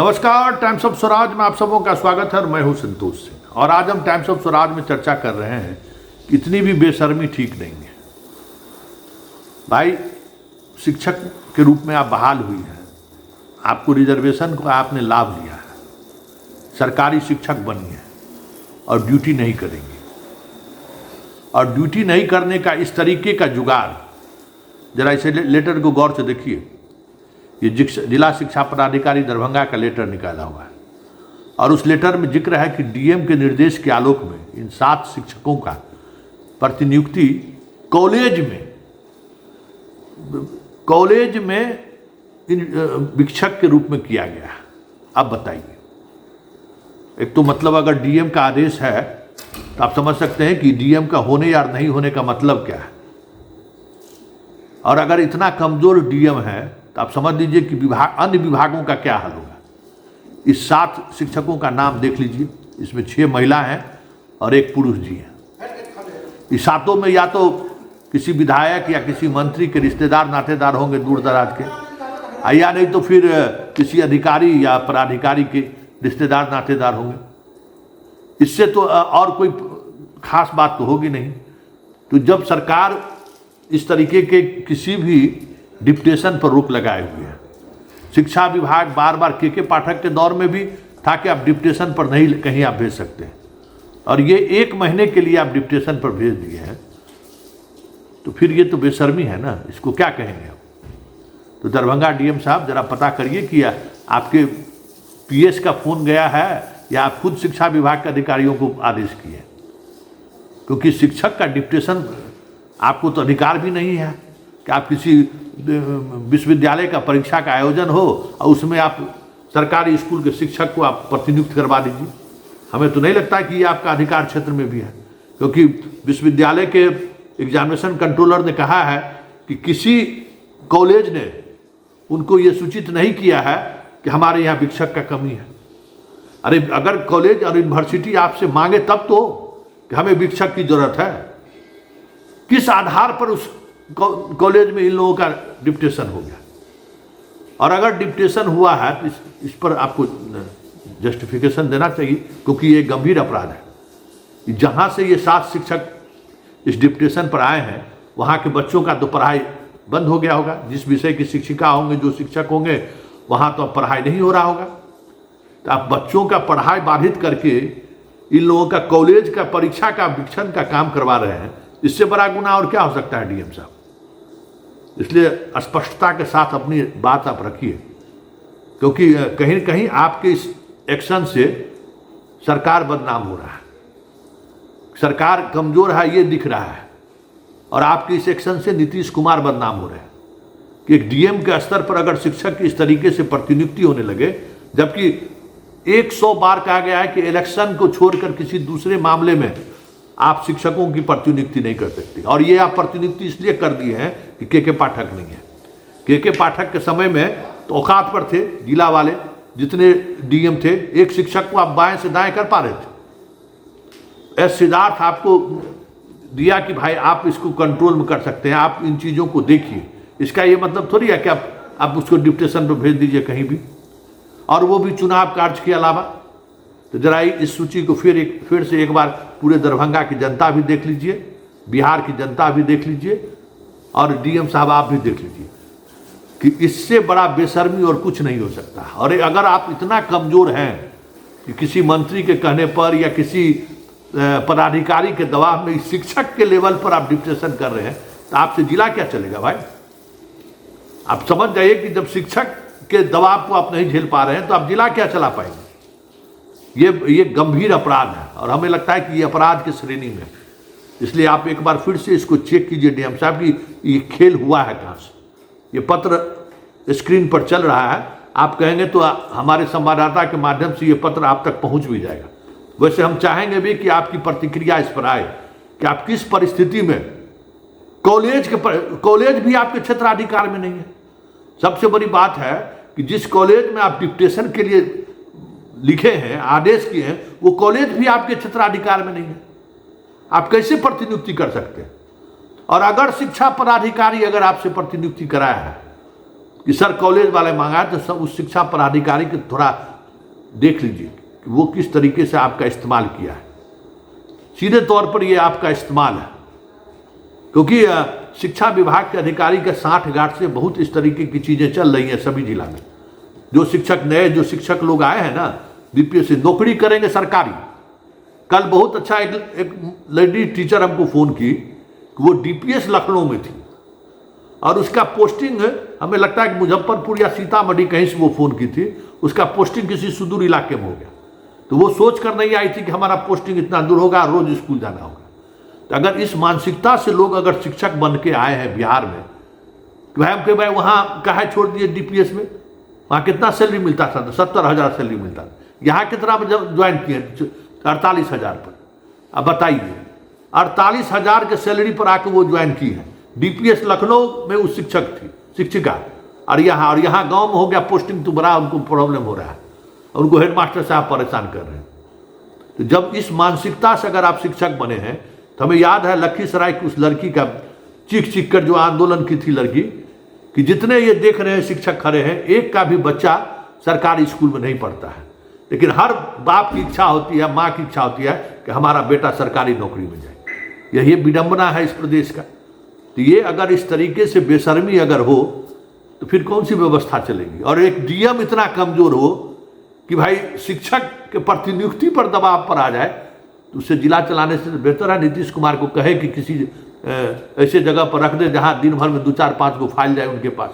नमस्कार, times of Swaraj में आप सबों का स्वागत है और मैं हूं संतोष सिंह। और आज हम टाइम्स ऑफ स्वराज में चर्चा कर रहे हैं कि इतनी भी बेशर्मी ठीक नहीं है। भाई, शिक्षक के रूप में आप बहाल हुई हैं, आपको रिजर्वेशन का आपने लाभ लिया है, सरकारी शिक्षक बनी है और ड्यूटी नहीं करेंगी। और ड्यूटी नहीं करने का इस तरीके का जुगाड़, जरा इसे लेटर को गौर से देखिए। ये जिला शिक्षा पदाधिकारी दरभंगा का लेटर निकाला हुआ है और उस लेटर में जिक्र है कि डीएम के निर्देश के आलोक में इन 7 शिक्षकों का प्रतिनियुक्ति कॉलेज में इन शिक्षक के रूप में किया गया है। अब बताइए, एक तो मतलब अगर डीएम का आदेश है तो आप समझ सकते हैं कि डीएम का होने या नहीं होने का मतलब क्या है। और अगर इतना कमजोर डीएम है तो आप समझ लीजिए कि अन्य विभागों का क्या हाल होगा। इस 7 शिक्षकों का नाम देख लीजिए, इसमें 6 महिला हैं और 1 पुरुष जी हैं। इस 7 में या तो किसी विधायक या किसी मंत्री के रिश्तेदार नातेदार होंगे दूर दराज के, या नहीं तो फिर किसी अधिकारी या पदाधिकारी के रिश्तेदार नातेदार होंगे। इससे तो और कोई खास बात तो होगी नहीं। तो जब सरकार इस तरीके के किसी भी डिप्टेशन पर रोक लगाए हुए है, शिक्षा विभाग बार बार के पाठक के दौर में भी था कि आप डिप्टेशन पर नहीं कहीं आप भेज सकते हैं, और ये 1 महीने के लिए आप डिप्टेशन पर भेज दिए हैं, तो फिर ये तो बेशर्मी है ना, इसको क्या कहेंगे आप। तो दरभंगा डीएम साहब जरा पता करिए कि आपके पीएस का फोन गया है या आप खुद शिक्षा विभाग के अधिकारियों को आदेश किए, क्योंकि शिक्षक का डिप्टेशन आपको तो अधिकार भी नहीं है कि आप किसी विश्वविद्यालय का परीक्षा का आयोजन हो और उसमें आप सरकारी स्कूल के शिक्षक को आप प्रतिनियुक्त करवा दीजिए। हमें तो नहीं लगता कि ये आपका अधिकार क्षेत्र में भी है, क्योंकि विश्वविद्यालय के एग्जामिनेशन कंट्रोलर ने कहा है कि किसी कॉलेज ने उनको ये सूचित नहीं किया है कि हमारे यहाँ शिक्षक का कमी है। अरे अगर कॉलेज और यूनिवर्सिटी आपसे मांगे तब तो कि हमें शिक्षक की जरूरत है, किस आधार पर उस कॉलेज में इन लोगों का डिप्टेशन हो गया। और अगर डिप्टेशन हुआ है तो इस पर आपको जस्टिफिकेशन देना चाहिए, क्योंकि ये गंभीर अपराध है। जहाँ से ये 7 शिक्षक इस डिप्टेशन पर आए हैं वहाँ के बच्चों का तो पढ़ाई बंद हो गया होगा। जिस विषय की शिक्षिका होंगे, जो शिक्षक होंगे, वहाँ तो अब पढ़ाई नहीं हो रहा होगा। तो आप बच्चों का पढ़ाई बाधित करके इन लोगों का कॉलेज का परीक्षा का वीक्षण का काम करवा रहे हैं। इससे बड़ा गुनाह और क्या हो सकता है डीएम साहब। इसलिए स्पष्टता के साथ अपनी बात आप रखिए, क्योंकि कहीं न कहीं आपके इस एक्शन से सरकार बदनाम हो रहा है, सरकार कमजोर है ये दिख रहा है। और आपके इस एक्शन से नीतीश कुमार बदनाम हो रहे हैं कि एक डीएम के स्तर पर अगर शिक्षक की इस तरीके से प्रतिनियुक्ति होने लगे, जबकि 100 बार कहा गया है कि इलेक्शन को छोड़कर किसी दूसरे मामले में आप शिक्षकों की प्रतिनियुक्ति नहीं कर सकते। और ये आप प्रतिनियुक्ति इसलिए कर दिए हैं कि के पाठक नहीं है। के पाठक के समय में तो औकात पर थे जिला वाले, जितने डीएम थे, एक शिक्षक को आप बाएं से दाएं कर पा रहे थे। एस सिद्धार्थ आपको दिया कि भाई आप इसको कंट्रोल में कर सकते हैं, आप इन चीज़ों को देखिए। इसका ये मतलब थोड़ी है कि आप उसको डिप्टेशन पर भेज दीजिए कहीं भी, और वो भी चुनाव कार्य के अलावा। तो जरा इस सूची को फिर से एक बार पूरे दरभंगा की जनता भी देख लीजिए, बिहार की जनता भी देख लीजिए, और डीएम साहब आप भी देख लीजिए कि इससे बड़ा बेशर्मी और कुछ नहीं हो सकता। और अगर आप इतना कमजोर हैं कि किसी मंत्री के कहने पर या किसी पदाधिकारी के दबाव में शिक्षक के लेवल पर आप डिप्टेशन कर रहे हैं, तो आपसे जिला क्या चलेगा भाई। आप समझ जाइए कि जब शिक्षक के दबाव को आप नहीं झेल पा रहे हैं तो आप जिला क्या चला पाएंगे। ये गंभीर अपराध है और हमें लगता है कि ये अपराध की श्रेणी में। इसलिए आप एक बार फिर से इसको चेक कीजिए डीएम साहब कि ये खेल हुआ है कहाँ से। ये पत्र स्क्रीन पर चल रहा है, आप कहेंगे तो हमारे संवाददाता के माध्यम से ये पत्र आप तक पहुंच भी जाएगा। वैसे हम चाहेंगे भी कि आपकी प्रतिक्रिया इस पर आए कि आप किस परिस्थिति में कॉलेज भी आपके क्षेत्राधिकार में नहीं है। सबसे बड़ी बात है कि जिस कॉलेज में आप डिप्टेशन के लिए लिखे हैं, आदेश किए हैं, वो कॉलेज भी आपके क्षेत्राधिकार में नहीं है। आप कैसे प्रतिनियुक्ति कर सकते हैं। और अगर शिक्षा पदाधिकारी अगर आपसे प्रतिनियुक्ति कराया है कि सर कॉलेज वाले मांगा है, तो सब उस शिक्षा पदाधिकारी के थोड़ा देख लीजिए कि वो किस तरीके से आपका इस्तेमाल किया है। सीधे तौर पर ये आपका इस्तेमाल है, क्योंकि शिक्षा विभाग के अधिकारी के 60 से बहुत इस तरीके की चीज़ें चल रही हैं सभी जिला में। जो शिक्षक लोग आए हैं ना बीपीएस से, नौकरी करेंगे सरकारी। कल बहुत अच्छा एक लेडी टीचर हमको फ़ोन की कि वो डीपीएस लखनऊ में थी और उसका पोस्टिंग हमें लगता है कि मुजफ्फरपुर या सीतामढ़ी कहीं से वो फ़ोन की थी, उसका पोस्टिंग किसी सुदूर इलाके में हो गया। तो वो सोच कर नहीं आई थी कि हमारा पोस्टिंग इतना दूर होगा, रोज स्कूल जाना होगा। तो अगर इस मानसिकता से लोग अगर शिक्षक बन के आए हैं बिहार में, तो भाई वहाँ काहे छोड़ दिए डीपीएस में? वहाँ कितना सैलरी मिलता था? 70,000 सैलरी मिलता था। यहाँ कितना ज्वाइन किए? 48,000 पर। अब बताइए, 48,000 के सैलरी पर आके वो ज्वाइन की है। डीपीएस लखनऊ में वो शिक्षिका, और यहाँ गांव में हो गया पोस्टिंग, तो बड़ा उनको प्रॉब्लम हो रहा है और उनको हेडमास्टर साहब परेशान कर रहे हैं। तो जब इस मानसिकता से अगर आप शिक्षक बने हैं, तो हमें याद है लखीसराय की उस लड़की का चीख कर जो आंदोलन की थी लड़की, कि जितने ये देख रहे हैं शिक्षक खड़े हैं, एक का भी बच्चा सरकारी स्कूल में नहीं पढ़ता है, लेकिन हर बाप की इच्छा होती है, माँ की इच्छा होती है कि हमारा बेटा सरकारी नौकरी में जाए। यही विडंबना है इस प्रदेश का। तो ये अगर इस तरीके से बेशर्मी अगर हो तो फिर कौन सी व्यवस्था चलेगी? और एक डीएम इतना कमजोर हो कि भाई शिक्षक के प्रतिनियुक्ति पर दबाव पर आ जाए, तो उससे जिला चलाने से बेहतर है नीतीश कुमार को कहे कि किसी ऐसे जगह पर रख दे जहां दिन भर में 2-4-5 गो फाइल जाए उनके पास।